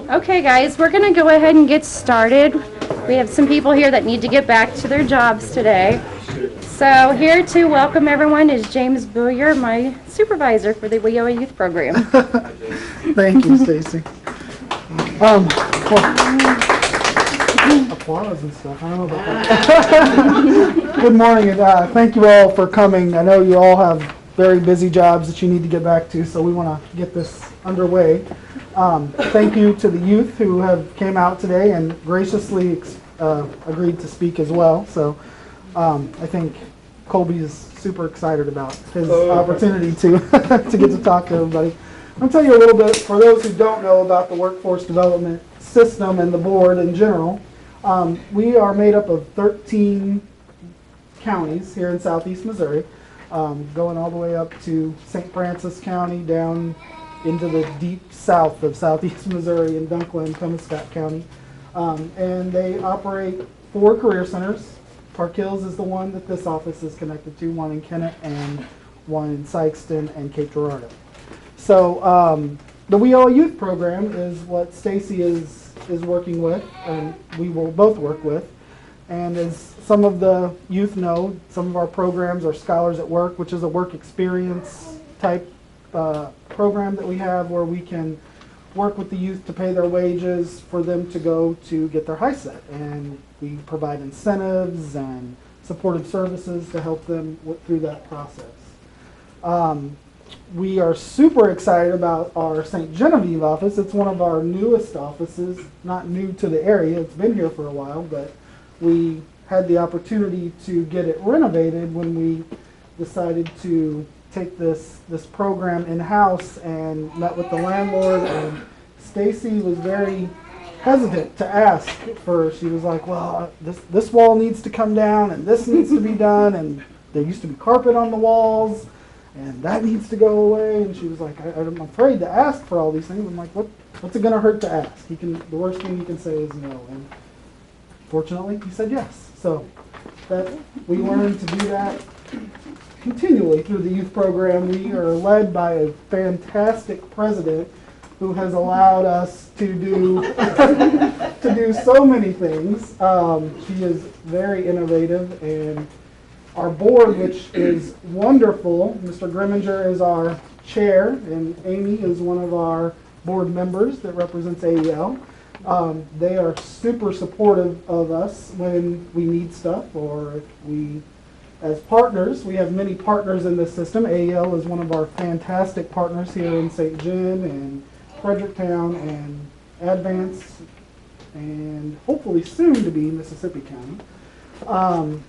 Okay, guys, we're going to go ahead and get started. We have some people here that need to get back to their jobs today. So here to welcome everyone is James Booyer, my supervisor for the WIOA Youth Program. Thank you, Stacy. Applause and stuff. I don't know about that. Good morning, and thank you all for coming. I know you all have very busy jobs that you need to get back to, so we want to get this underway. Thank you to the youth who have came out today and graciously agreed to speak as well. So I think Colby is super excited about his opportunity to to get to talk to everybody. I'll tell you a little bit, for those who don't know about the workforce development system and the board in general. We are made up of 13 counties here in southeast Missouri, going all the way up to St. Francis County, down into the deep south of southeast Missouri in Dunkla and Pemiscot County. And they operate 4 career centers. Park Hills is the one that this office is connected to, one in Kennett and one in Sykeston and Cape Girardeau. So the WIOA Youth Program is what Stacy is working with, and we will both work with. And as some of the youth know, some of our programs are Scholars at Work, which is a work experience type program that we have where we can work with the youth to pay their wages for them to go to get their high set. And we provide incentives and supportive services to help them through that process. We are super excited about our St. Genevieve office. It's one of our newest offices, not new to the area. It's been here for a while, but we had the opportunity to get it renovated when we decided to take this program in-house and met with the landlord. And Stacy was very hesitant to ask first. She was like, well, this wall needs to come down and this needs to be done, and there used to be carpet on the walls, and that needs to go away. And she was like, I'm afraid to ask for all these things. I'm like, what's it going to hurt to ask? The worst thing he can say is no. And fortunately, he said yes. So that we learned to do that continually through the youth program. We are led by a fantastic president who has allowed us to do so many things. She is very innovative, and our board, which is wonderful. Mr. Grimminger is our chair, and Amy is one of our board members that represents AEL. They are super supportive of us when we need stuff, or if we, as partners, we have many partners in this system. AEL is one of our fantastic partners here in St. John and Fredericktown and Advance, and hopefully soon to be Mississippi County.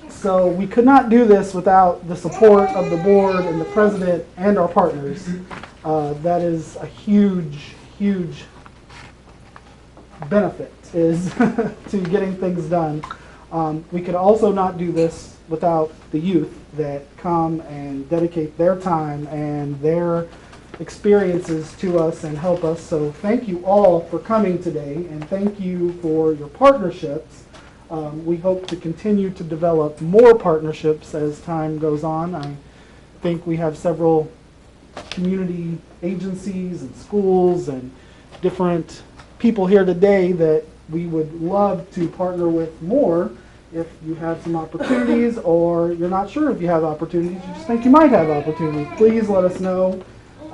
So we could not do this without the support of the board and the president and our partners. That is a huge, huge benefit is to getting things done. We could also not do this without the youth that come and dedicate their time and their experiences to us and help us. So thank you all for coming today, and thank you for your partnerships. We hope to continue to develop more partnerships as time goes on. I think we have several community agencies and schools and different people here today that we would love to partner with more. If you have some opportunities, or you're not sure if you have opportunities, you just think you might have opportunities, please let us know.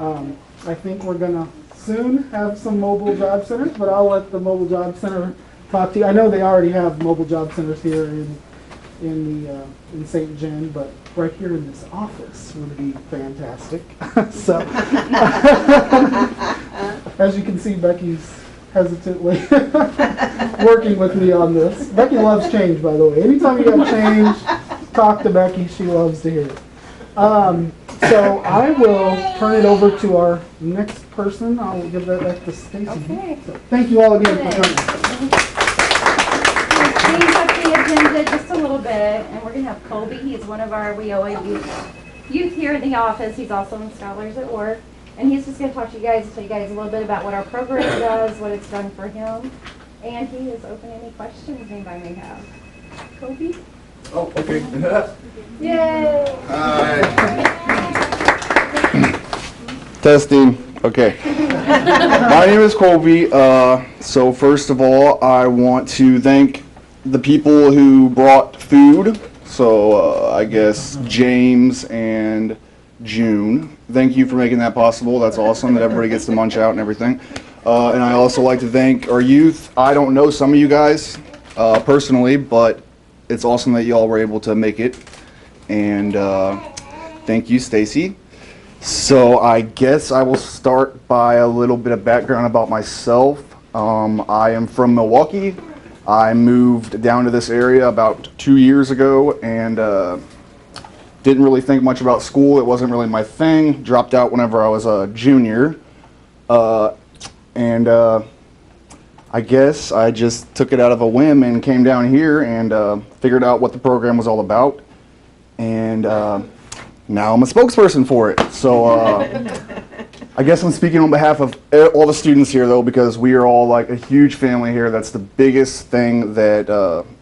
I think we're going to soon have some mobile job centers, but I'll let the mobile job center talk to you. I know they already have mobile job centers here in St. John, but right here in this office would be fantastic. So, as you can see, Becky's hesitantly working with me on this. Becky loves change, by the way. Anytime you got change, talk to Becky. She loves to hear it. So I will turn it over to our next person. I'll give that back to Stacy. Okay. So thank you all again for coming. Change up the agenda just a little bit, and we're going to have Colby. He's one of our WIOA youth here in the office. He's also in Scholars at Work. And he's just going to talk to you guys, tell you guys a little bit about what our program does, what it's done for him. And he is open to any questions anybody may have. Colby? Oh, okay. Yay! Hi. Testing. Okay. My name is Colby. So first of all, I want to thank the people who brought food. So I guess James and June. Thank you for making that possible. That's awesome that everybody gets to munch out and everything. And I also like to thank our youth. I don't know some of you guys personally, but it's awesome that you all were able to make it. And thank you, Stacy. So I guess I will start by a little bit of background about myself. I am from Milwaukee. I moved down to this area about 2 years ago and didn't really think much about school. It wasn't really my thing. Dropped out whenever I was a junior. I guess I just took it out of a whim and came down here and figured out what the program was all about. And now I'm a spokesperson for it. So I guess I'm speaking on behalf of all the students here, though, because we are all like a huge family here. That's the biggest thing that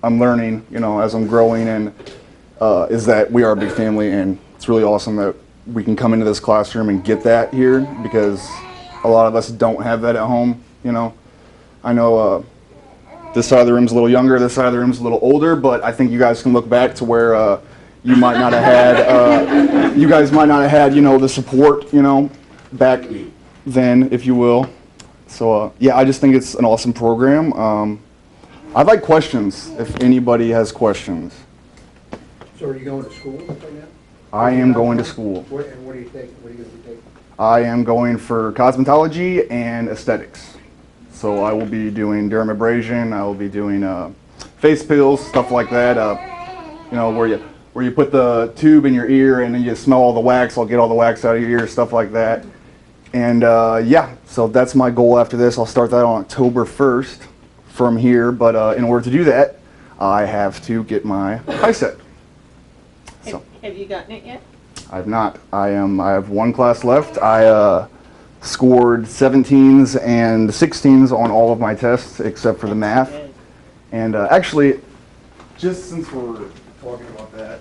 I'm learning, you know, as I'm growing, and is that we are a big family, and it's really awesome that we can come into this classroom and get that here, because a lot of us don't have that at home, you know. I know this side of the room's a little younger, this side of the room's a little older, but I think you guys can look back to where you might not have had, you guys might not have had, you know, the support, you know, back then, if you will. So, yeah, I just think it's an awesome program. I'd like questions, if anybody has questions. So are you going to school right now? I am going to school. And what do you think? What are you going to be taking? I am going for cosmetology and aesthetics. So I will be doing dermabrasion, I will be doing face pills, stuff like that. You know, where you put the tube in your ear and then you smell all the wax. I'll get all the wax out of your ear, stuff like that. And yeah, so that's my goal after this. I'll start that on October 1st from here. But in order to do that, I have to get my HiSET. So, have you gotten it yet? I've not. I have one class left. I scored 17s and 16s on all of my tests except for the math. And actually, just since we're talking about that,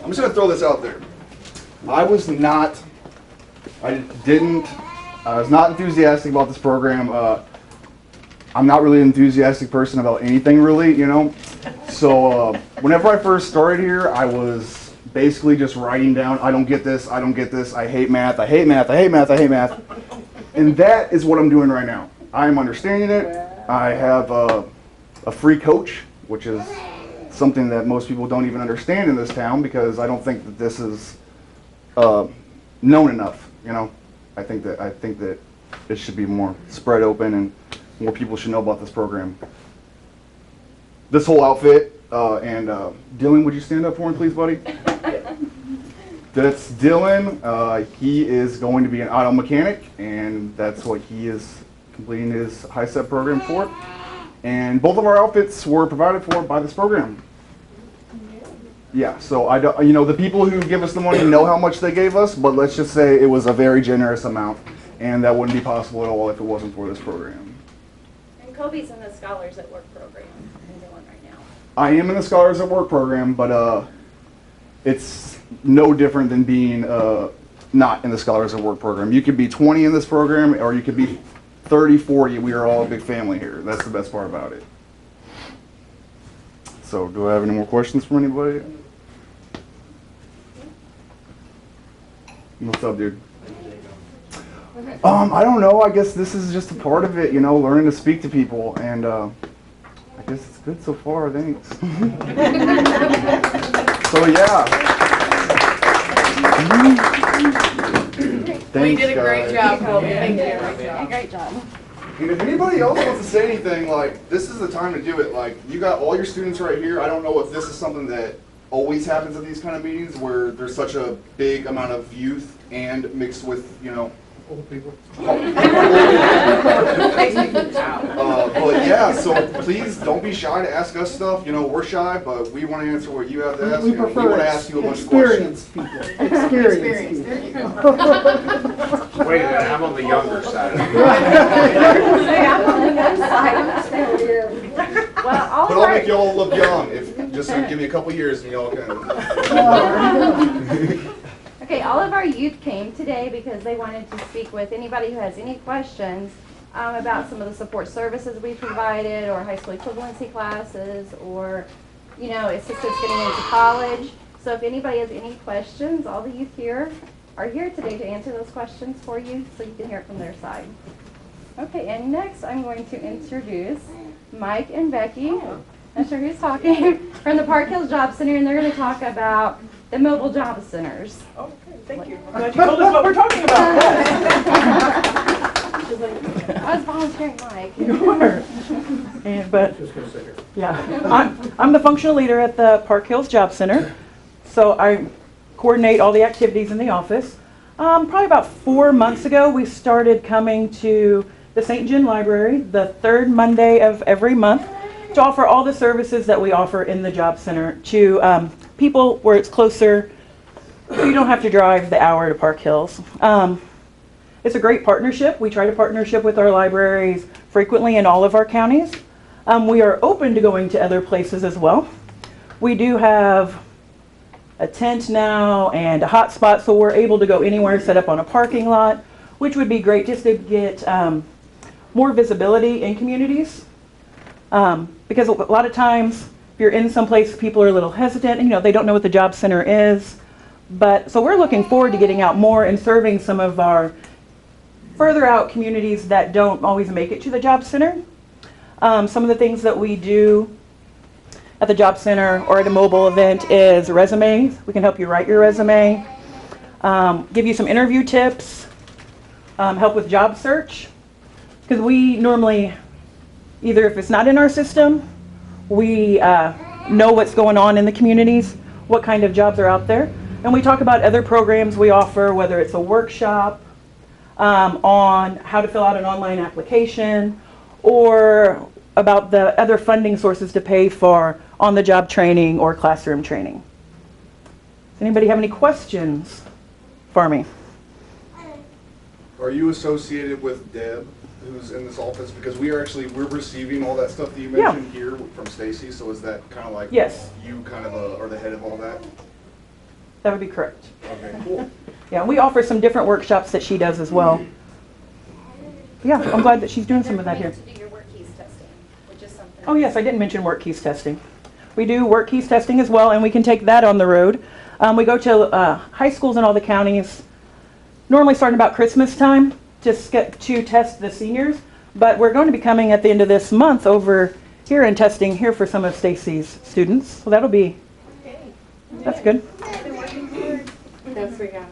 I'm just going to throw this out there. I was not enthusiastic about this program. I'm not really an enthusiastic person about anything, really, you know. So whenever I first started here, I was basically just writing down, I don't get this, I don't get this, I hate math, I hate math, I hate math, I hate math. And that is what I'm doing right now. I'm understanding it. I have a free coach, which is something that most people don't even understand in this town, because I don't think that this is known enough, you know. I think that it should be more spread open and more people should know about this program. This whole outfit, and Dylan, would you stand up for me, please, buddy? That's Dylan. He is going to be an auto mechanic, and that's what he is completing his HiSET program for. And both of our outfits were provided for by this program. Yeah, so I don't, you know, the people who give us the money know how much they gave us, but let's just say it was a very generous amount, and that wouldn't be possible at all if it wasn't for this program. And Kobe's in the Scholars at Work program right now. I am in the Scholars at Work program, but it's no different than being not in the Scholars at Work program. You could be 20 in this program, or you could be 30, 40. We are all a big family here. That's the best part about it. So, do I have any more questions from anybody? What's up, dude? I don't know. I guess this is just a part of it, you know, learning to speak to people, and I guess it's good so far. Thanks. So yeah. Thanks, We did a great guys. job, Kobe. Thank you. Great job. And if anybody else wants to say anything, like, this is the time to do it. Like, you got all your students right here. I don't know if this is something that always happens at these kind of meetings, where there's such a big amount of youth and mixed with, you know, Old people. but yeah, so please don't be shy to ask us stuff. You know, we're shy, but we want to answer what you have to ask. We You know, prefer we want to ask you a bunch of questions. experienced people. Experienced There you people. go. Wait a minute, I'm on the younger side. Hey, I'm on the young side. I'm still here. Well, all But of I'll our, make y'all look young. If just give me a couple years and y'all can. Okay, all of our youth came today because they wanted to speak with anybody who has any questions about some of the support services we provided, or high school equivalency classes, or, you know, assistance getting into college. So if anybody has any questions, all the youth here are here today to answer those questions for you, so you can hear it from their side. Okay, and next I'm going to introduce Mike and Becky. Not sure who's talking, from the Park Hills Job Center, and they're going to talk about the mobile job centers. Okay, thank you. I'm glad you told us what we're talking about. I was volunteering Mike. You are. But Just gonna sit here. yeah, I'm the functional leader at the Park Hills Job Center. So I coordinate all the activities in the office. Probably about 4 months ago, we started coming to the St. John Library the third Monday of every month to offer all the services that we offer in the Job Center to people where it's closer, so you don't have to drive the hour to Park Hills. It's a great partnership. We try to partnership with our libraries frequently in all of our counties. We are open to going to other places as well. We do have a tent now and a hotspot, so we're able to go anywhere set up on a parking lot, which would be great just to get more visibility in communities. Because a lot of times, if you're in some place, people are a little hesitant, and, you know, they don't know what the Job Center is. But so we're looking forward to getting out more and serving some of our further out communities that don't always make it to the Job Center. Some of the things that we do at the Job Center or at a mobile event is resumes. We can help you write your resume, give you some interview tips, help with job search. Because we normally, either if it's not in our system, we know what's going on in the communities, what kind of jobs are out there. And we talk about other programs we offer, whether it's a workshop on how to fill out an online application, or about the other funding sources to pay for on-the-job training or classroom training. Does anybody have any questions for me? Are you associated with Deb, who's in this office? Because we're receiving all that stuff that you mentioned here from Stacy. So is that kind of like Yes. you kind of are the head of all that? That would be correct. Okay, cool. Yeah, we offer some different workshops that she does as well. Yeah, I'm glad that she's doing some of that here. To do your work keys testing, which is something. Oh yes, I didn't mention work keys testing. We do work keys testing as well, and we can take that on the road. We go to high schools in all the counties, normally starting about Christmas time, just get to test the seniors. But we're going to be coming at the end of this month over here and testing here for some of Stacy's students. So that'll be, that's good. Yes, we have.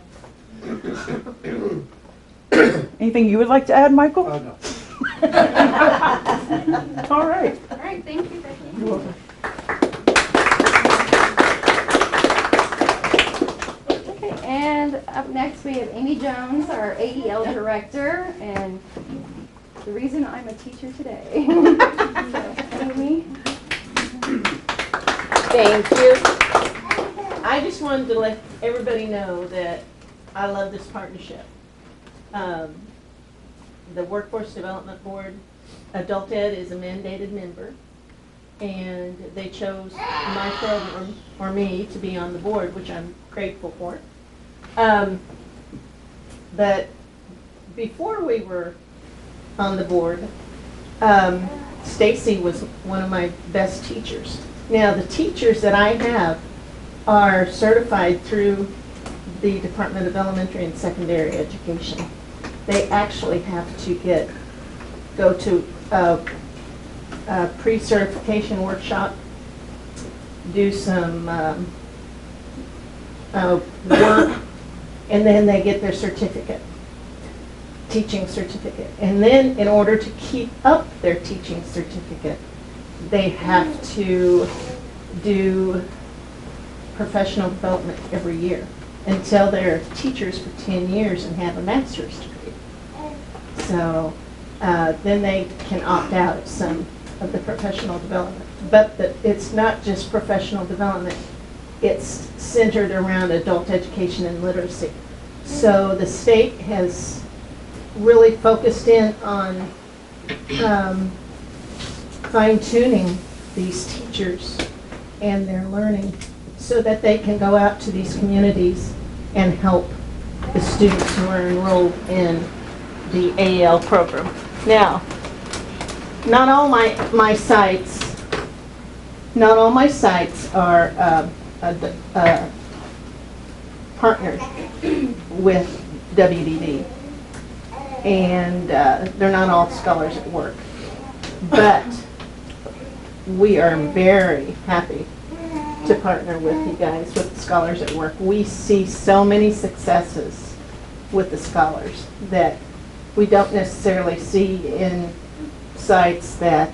Anything you would like to add, Michael? No. All right. All right, thank you, Becky. You're welcome. Okay, and up next we have Amy Jones, our AEL director, and the reason I'm a teacher today. So, Amy. Thank you. I just wanted to let everybody know that I love this partnership. The Workforce Development Board, Adult Ed is a mandated member, and they chose my program, or me, to be on the board, which I'm grateful for. But before we were on the board, Stacy was one of my best teachers. Now, the teachers that I have are certified through the Department of Elementary and Secondary Education. They actually have to go to a pre-certification workshop, do some work, and then they get their certificate, teaching certificate. And then in order to keep up their teaching certificate, they have to do professional development every year until they're teachers for 10 years and have a master's degree. So then they can opt out of some of the professional development. But it's not just professional development. It's centered around adult education and literacy. So the state has really focused in on fine-tuning these teachers and their learning so that they can go out to these communities and help the students who are enrolled in the AL program. Now, not all my sites are partnered with WDD, and they're not all Scholars at Work, but we are very happy to partner with you guys, with Scholars at Work. We see so many successes with the scholars that we don't necessarily see in sites that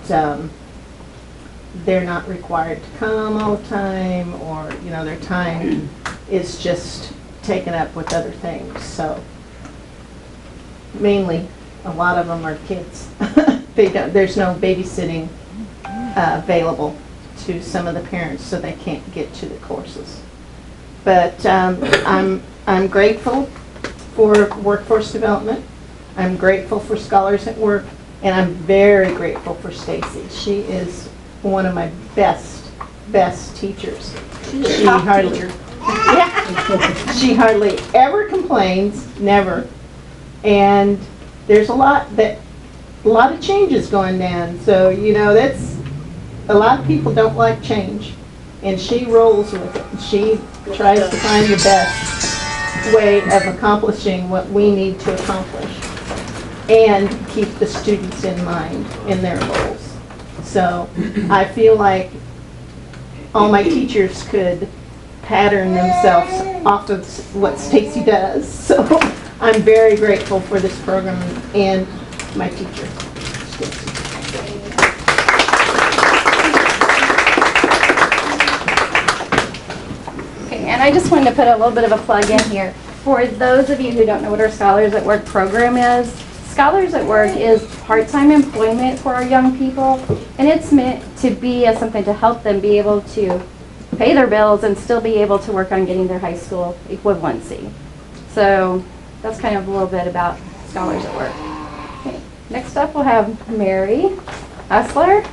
they're not required to come all the time, or their time is just taken up with other things. So mainly a lot of them are kids. There's no babysitting available to some of the parents, so they can't get to the courses. But I'm grateful for workforce development. I'm grateful for Scholars at Work, and I'm very grateful for Stacy. She is one of my best teachers. She hardly ever complains, never. And there's a lot of changes going down. So that's a lot of people don't like change, and she rolls with it. She tries to find the best way of accomplishing what we need to accomplish and keep the students in mind in their goals. So I feel like all my teachers could pattern themselves off of what Stacy does. So I'm very grateful for this program and my teacher, Stacy. And I just wanted to put a little bit of a plug in here. For those of you who don't know what our Scholars at Work program is, Scholars at Work is part-time employment for our young people, and it's meant to be as something to help them be able to pay their bills and still be able to work on getting their high school equivalency. So that's kind of a little bit about Scholars at Work. Okay. Next up we'll have Mary Usler.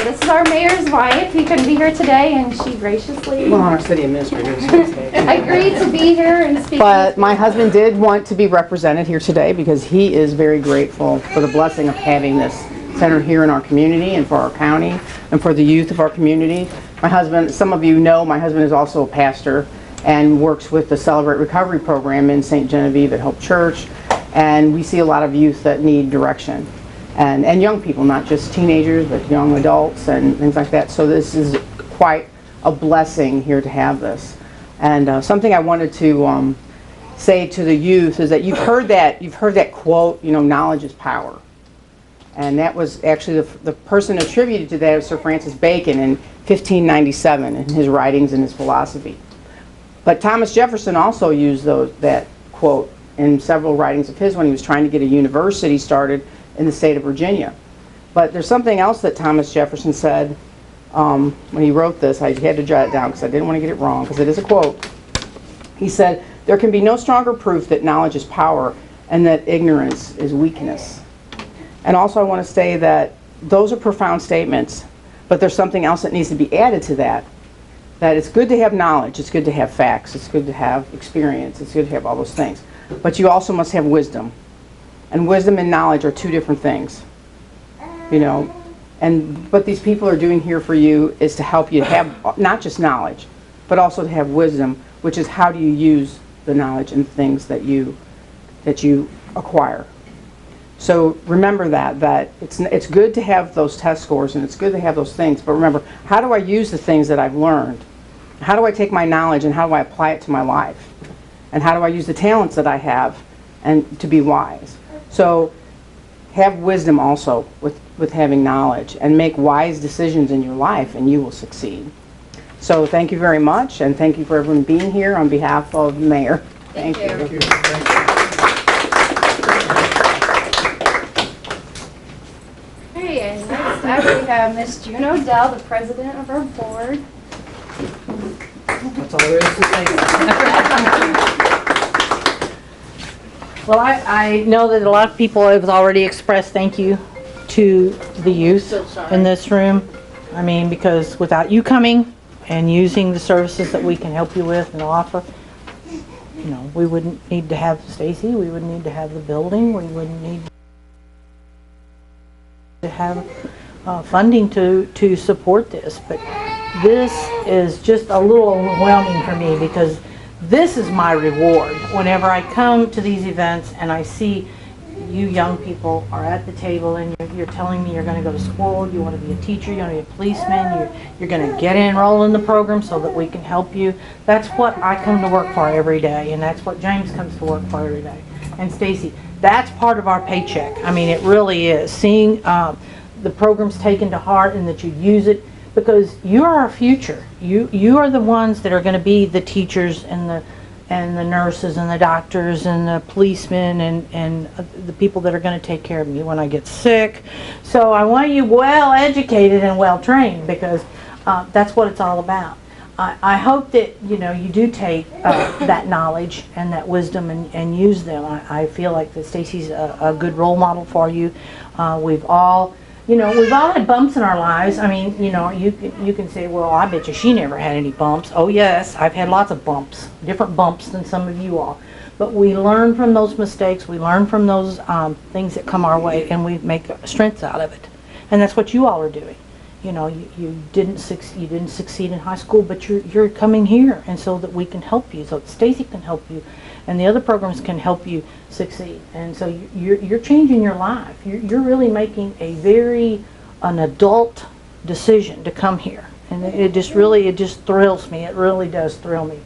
This is our mayor's wife. He couldn't be here today, and she graciously Well, our city administrator agreed to be here and speak. But my husband did want to be represented here today because he is very grateful for the blessing of having this center here in our community and for our county and for the youth of our community. My husband, some of you know, my husband is also a pastor and works with the Celebrate Recovery program in St. Genevieve at Hope Church, and we see a lot of youth that need direction. And young people, not just teenagers, but young adults and things like that. So this is quite a blessing here to have this. And something I wanted to say to the youth is that you've heard that quote, knowledge is power. And that was actually the person attributed to that was Sir Francis Bacon in 1597 in his writings and his philosophy. But Thomas Jefferson also used that quote in several writings of his when he was trying to get a university started in the state of Virginia. But there's something else that Thomas Jefferson said when he wrote this. I had to jot it down because I didn't want to get it wrong, because it is a quote. He said, "There can be no stronger proof that knowledge is power and that ignorance is weakness." And also I want to say that those are profound statements, but there's something else that needs to be added to that. That it's good to have knowledge, it's good to have facts, it's good to have experience, it's good to have all those things. But you also must have wisdom. And wisdom and knowledge are two different things, And what these people are doing here for you is to help you have not just knowledge, but also to have wisdom, which is how do you use the knowledge and things that you acquire. So remember that it's good to have those test scores and it's good to have those things. But remember, how do I use the things that I've learned? How do I take my knowledge and how do I apply it to my life? And how do I use the talents that I have and to be wise? So have wisdom also with having knowledge and make wise decisions in your life and you will succeed. So thank you very much, and thank you for everyone being here on behalf of the mayor. Thank you. Thank you. Okay, and next up we have Miss June Odell, the president of our board. That's all there is to say. Well, I know that a lot of people have already expressed thank you to the youth in this room. I mean, because without you coming and using the services that we can help you with and offer, You know, we wouldn't need to have Stacy, we wouldn't need to have the building, we wouldn't need to have funding to support this. But this is just a little overwhelming for me because this is my reward. Whenever I come to these events and I see you young people are at the table and you're telling me you're going to go to school, you want to be a teacher, you want to be a policeman, you're going to get enrolled in the program so that we can help you. That's what I come to work for every day, and that's what James comes to work for every day. And Stacy, that's part of our paycheck. I mean, it really is. Seeing the programs taken to heart and that you use it, because you are our future. You are the ones that are going to be the teachers and the nurses and the doctors and the policemen and the people that are going to take care of me when I get sick. So I want you well educated and well trained, because that's what it's all about. I hope that you do take that knowledge and that wisdom and use them. I feel like that Stacy's a good role model for you. We've all had bumps in our lives. I mean, you can say, well, I bet you she never had any bumps. Oh yes, I've had lots of bumps, different bumps than some of you all. But we learn from those mistakes, we learn from those things that come our way, and we make strengths out of it. And that's what you all are doing. You didn't succeed in high school, but you're coming here, and so that we can help you, so that Stacy can help you, and the other programs can help you succeed. And so you're changing your life. You're really making an adult decision to come here, and it just thrills me. It really does thrill me.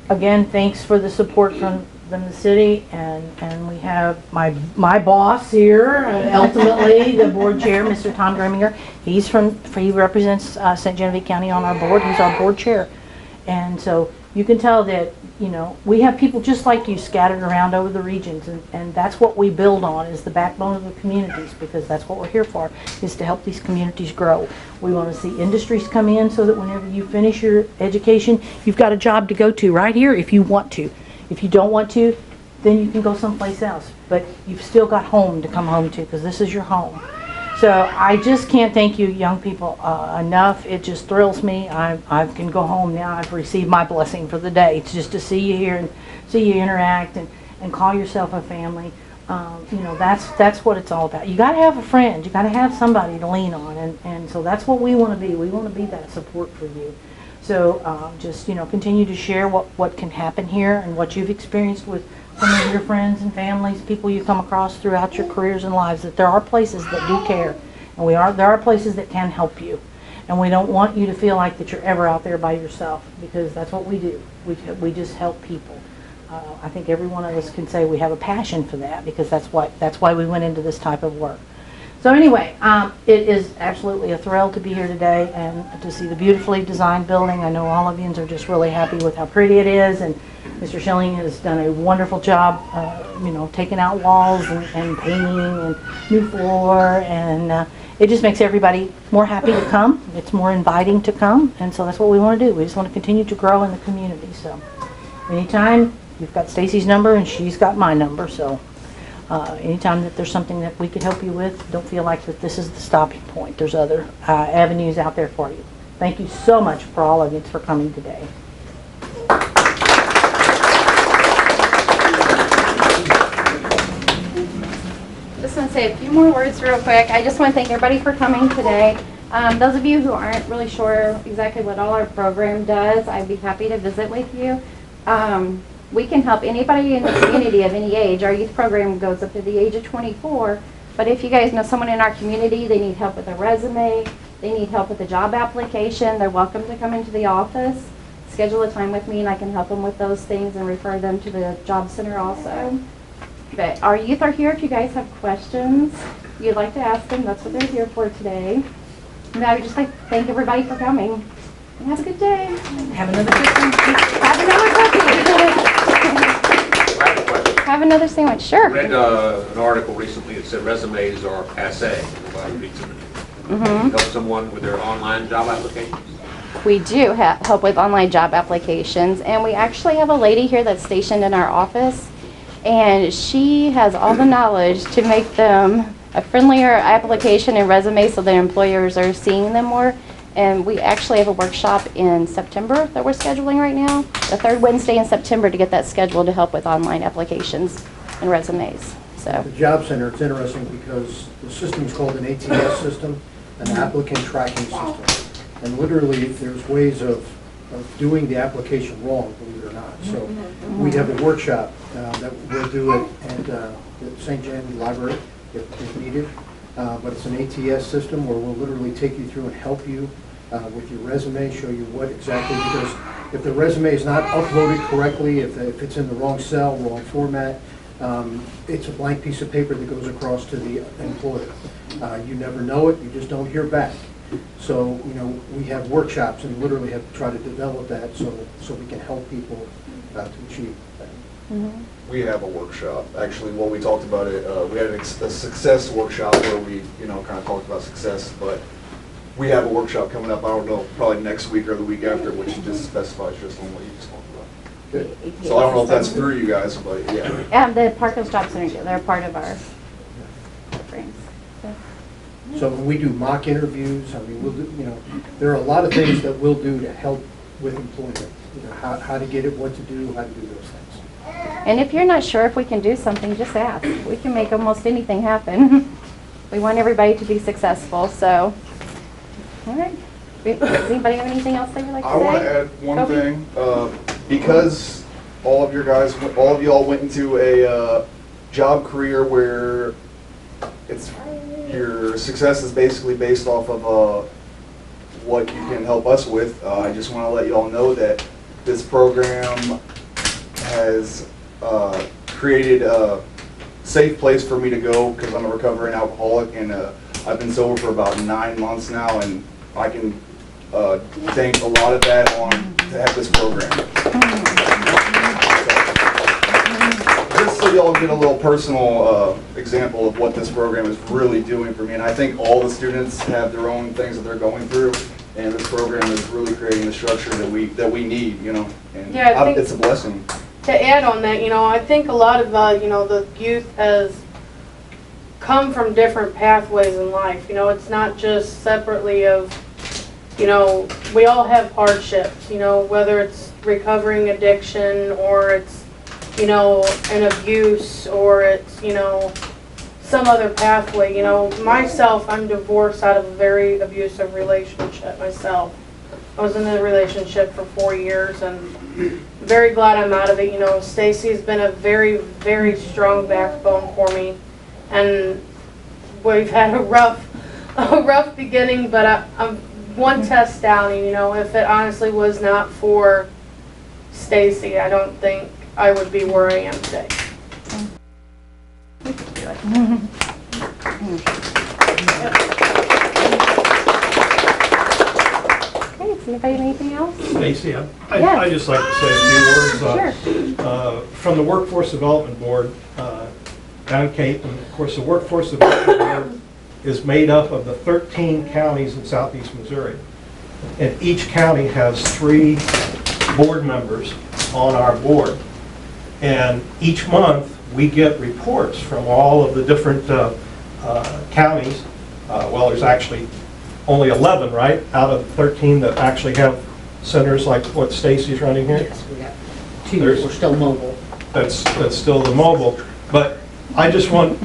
Again, thanks for the support from the city, and we have my boss here, ultimately the board chair, Mr. Tom Grimminger. He represents St. Genevieve County on our board. He's our board chair, and so you can tell that we have people just like you scattered around over the regions, and that's what we build on, is the backbone of the communities, because that's what we're here for, is to help these communities grow. We want to see industries come in so that whenever you finish your education, you've got a job to go to right here if you want to. If you don't want to, then you can go someplace else. But you've still got home to come home to, because this is your home. So I just can't thank you young people enough. It just thrills me. I can go home now. I've received my blessing for the day. It's just to see you here and see you interact and call yourself a family. That's what it's all about. You got to have a friend. You got to have somebody to lean on. And so that's what we want to be. We want to be that support for you. So just continue to share what can happen here and what you've experienced with some of your friends and families, people you come across throughout your careers and lives, that there are places that do care, and there are places that can help you. And we don't want you to feel like that you're ever out there by yourself, because that's what we do. We just help people. I think every one of us can say we have a passion for that, because that's why we went into this type of work. So anyway, it is absolutely a thrill to be here today and to see the beautifully designed building. I know all of you are just really happy with how pretty it is, and Mr. Schilling has done a wonderful job, taking out walls and painting and new floor, and it just makes everybody more happy to come. It's more inviting to come, and so that's what we want to do. We just want to continue to grow in the community. So anytime, you've got Stacy's number and she's got my number, so anytime that there's something that we could help you with, don't feel like that this is the stopping point. There's other avenues out there for you. Thank you so much for all of you for coming today. Just want to say a few more words real quick. I just want to thank everybody for coming today. Those of you who aren't really sure exactly what all our program does, I'd be happy to visit with you. We can help anybody in the community of any age. Our youth program goes up to the age of 24. But if you guys know someone in our community, they need help with a resume, they need help with a job application, they're welcome to come into the office, schedule a time with me, and I can help them with those things and refer them to the job center also. But our youth are here if you guys have questions you'd like to ask them. That's what they're here for today. And I would just like to thank everybody for coming. And have a good day. Have another cookie. Have another cookie. Have another sandwich. Sure. I read an article recently that said resumes are passé. Nobody reads them. Help someone with their online job applications? We do help with online job applications, and we actually have a lady here that's stationed in our office, and she has all the knowledge to make them a friendlier application and resume so their employers are seeing them more. And we actually have a workshop in September that we're scheduling right now, the third Wednesday in September, to get that scheduled to help with online applications and resumes. So The Job Center, it's interesting because the system is called an ATS system, an applicant tracking system. And literally, there's ways of doing the application wrong, believe it or not. So we have a workshop that we'll do at the St. Genevieve Library if needed. But it's an ATS system where we'll literally take you through and help you with your resume, show you what exactly, because if the resume is not uploaded correctly, if it's in the wrong cell, wrong format, it's a blank piece of paper that goes across to the employer. You never know it, you just don't hear back. So, we have workshops and literally have to try to develop that so we can help people to achieve that. We have a workshop. Actually, when we talked about it, we had a success workshop where we, kind of talked about success, but we have a workshop coming up, I don't know, probably next week or the week after, which just specifies just on what you just talked about. Good. So I don't know if that's through you guys, but yeah. the Park Hills Job Center, they're part of our programs. So when we do mock interviews, I mean, we'll do, there are a lot of things that we'll do to help with employment. How to get it, what to do, how to do those things. And if you're not sure if we can do something, just ask. We can make almost anything happen. We want everybody to be succful, so. All right. Does anybody have anything else they would like to say? I want to add one thing. Because all of y'all went into a job career where your success is basically based off of what you can help us with. I just want to let y'all know that this program has created a safe place for me to go because I'm a recovering alcoholic, and I've been sober for about 9 months now, and I can thank a lot of that to have this program. Just so y'all get a little personal example of what this program is really doing for me, and I think all the students have their own things that they're going through, and this program is really creating the structure that we need, and Yeah, it's a blessing. To add on that, I think a lot of the youth has come from different pathways in life. It's not just separately of, we all have hardships, whether it's recovering addiction or it's, an abuse or it's, some other pathway. Myself, I'm divorced out of a very abusive relationship myself. I was in a relationship for 4 years and very glad I'm out of it. Stacy's been a very, very strong backbone for me, and we've had a rough beginning, but I'm one test down. If it honestly was not for Stacy, I don't think I would be where I am today. Anybody have anything else? Stacy, I'd just like to say a few words. Sure. From the Workforce Development Board, down Cape, and of course the Workforce Development Board is made up of the 13 counties in southeast Missouri. And each county has 3 board members on our board. And each month we get reports from all of the different counties. Well, there's actually only 11, right, out of 13 that actually have centers like what Stacy's running here? Yes, we got 2. We're still mobile. That's still the mobile. But I just want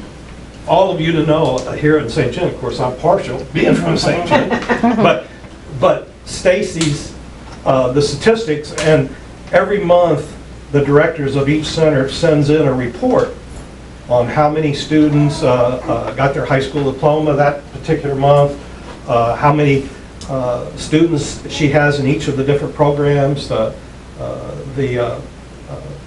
all of you to know here in St. John, of course, I'm partial, being from St. John, but Stacy's, the statistics, and every month the directors of each center sends in a report on how many students got their high school diploma that particular month, how many students she has in each of the different programs, the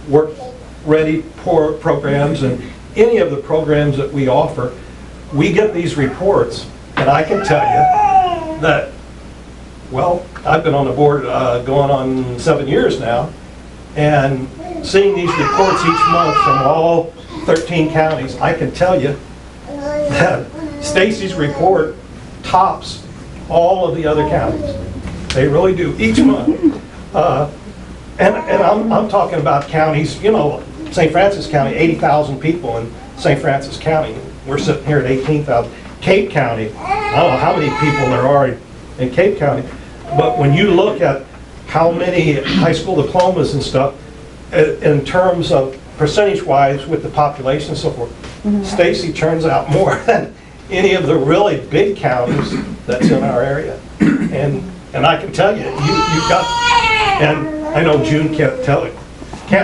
work-ready programs, and any of the programs that we offer. We get these reports, and I can tell you that, well, I've been on the board going on 7 years now, and seeing these reports each month from all 13 counties, I can tell you that Stacy's report tops all of the other counties. They really do, each month. And I'm talking about counties, St. Francis County, 80,000 people in St. Francis County. We're sitting here at 18,000. Cape County, I don't know how many people there are in Cape County. But when you look at how many high school diplomas and stuff, in terms of percentage-wise with the population and so forth, Stacy turns out more than any of the really big counties that's in our area. And I can tell you, you've got, and I know June can't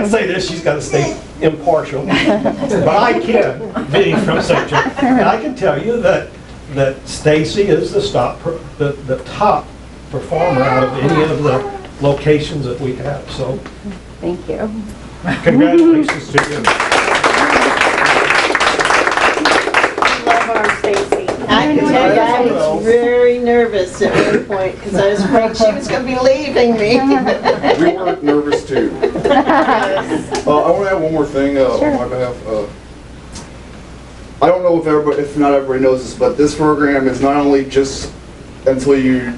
say this, she's got to stay impartial, but I can, being from St. John. And I can tell you that Stacy is the top performer out of any of the locations that we have. So, Thank you. congratulations to you. Love our Stacy. I can tell you, I was very nervous at one point because I was afraid she was going to be leaving me. We were nervous too. I want to add one more thing on my behalf. I don't know if not everybody knows this, but this program is not only just until you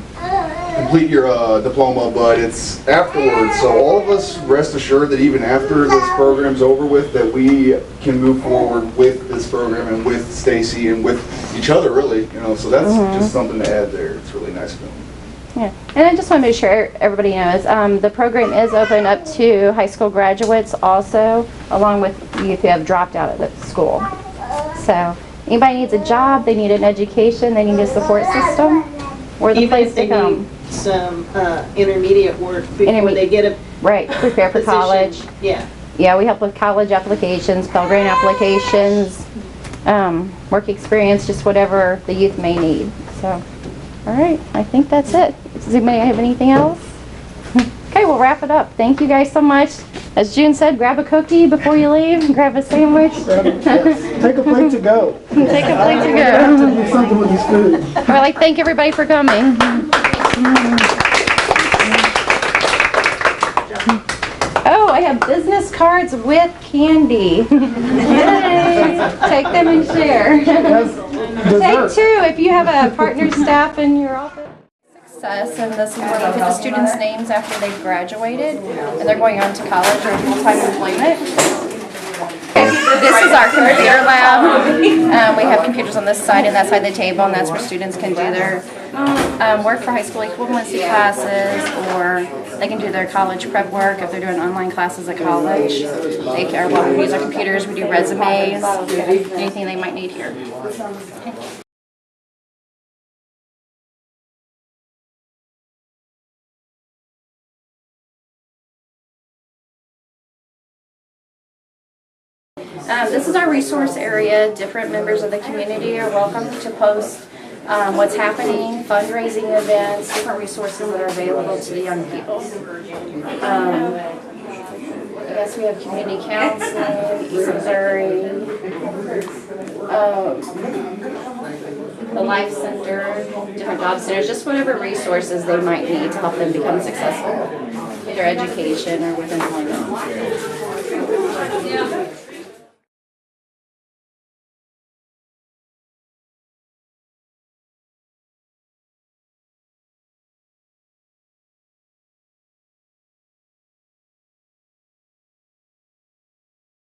complete your diploma, but it's afterwards. So all of us rest assured that even after this program's over with, that we can move forward with this program and with Stacy and with each other, really. You know, so that's just something to add there. It's really nice feeling. Yeah, and I just want to make sure everybody knows the program is open up to high school graduates also, along with youth who have dropped out of the school. So anybody needs a job, they need an education, they need a support system, we're the place to come. Some intermediate work before they get a prepare for position. college. Yeah, we help with college applications, Pell Grant applications, work experience, just whatever the youth may need. So, all right, I think that's it. Does anybody have anything else? Okay, we'll wrap it up. Thank you guys so much. As June said, grab a cookie before you leave, grab a sandwich. Take a plate to go. Take a plate to I have to go. do something with this food. I'd like to thank everybody for coming. Oh, I have business cards with candy. Yay! Take them and share. Take two if you have a partner staff in your office. Success, and this is where we put the students' names after they've graduated and they're going on to college or full-time employment. This is our computer lab. We have computers on this side and that side of the table, and that's where students can do their work for high school equivalency classes, or they can do their college prep work if they're doing online classes at college. They are welcome to use our computers. We do resumes, anything they might need here. This is our resource area. Different members of the community are welcome to post what's happening, fundraising events, different resources that are available to the young people. I guess we have community counseling, East Missouri, the Life Center, different job centers, just whatever resources they might need to help them become successful with their education or with employment.